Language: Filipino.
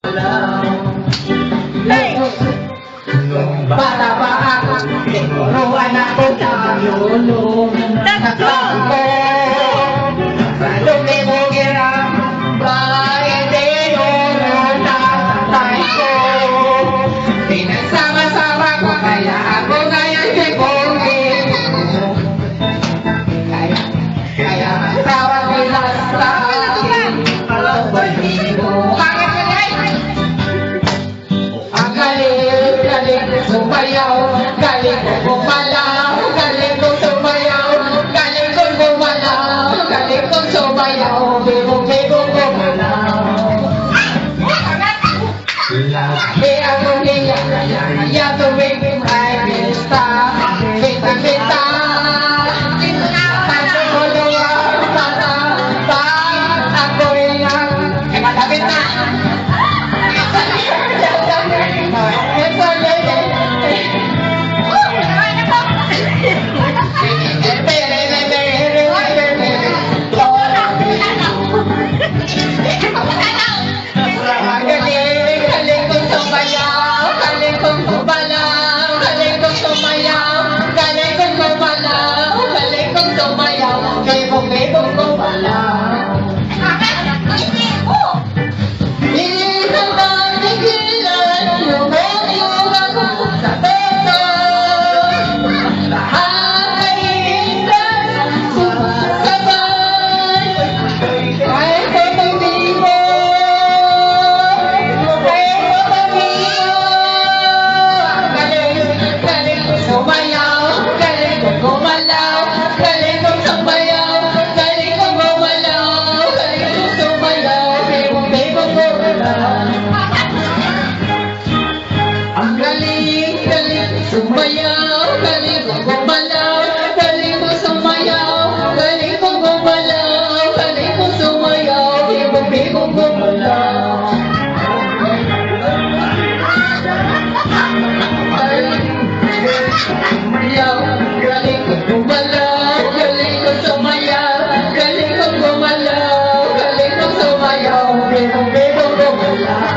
Nung bata pa ako, tinuruan ako sa lulong. Natakbo sa lumibugirang bahay tinuro na tatay ko. Pinagsama-sama ko kaya ako ngayon sibugin. Kaya ang tawag nila sa akin, alam ba dito? Sumayaw, galing ko gumalaw, galing ko sumayaw, galing ko gumalaw, galing ko sumayaw, bibog-bibog gumalaw. Lagi ako niya, kaya tuwing ay pista, pita-pita. Kasi ko luwag sana, pag ako'y malapit na. Sumayaw, galing ko gumalaw, galing ko sumayaw, galing ko gumalaw, galing ko sumayaw, bibog-bibog gumalaw. Sumayaw, galing ko gumalaw, galing ko sumayaw, galing ko gumalaw, galing ko sumayaw, bibog-bibog gumalaw.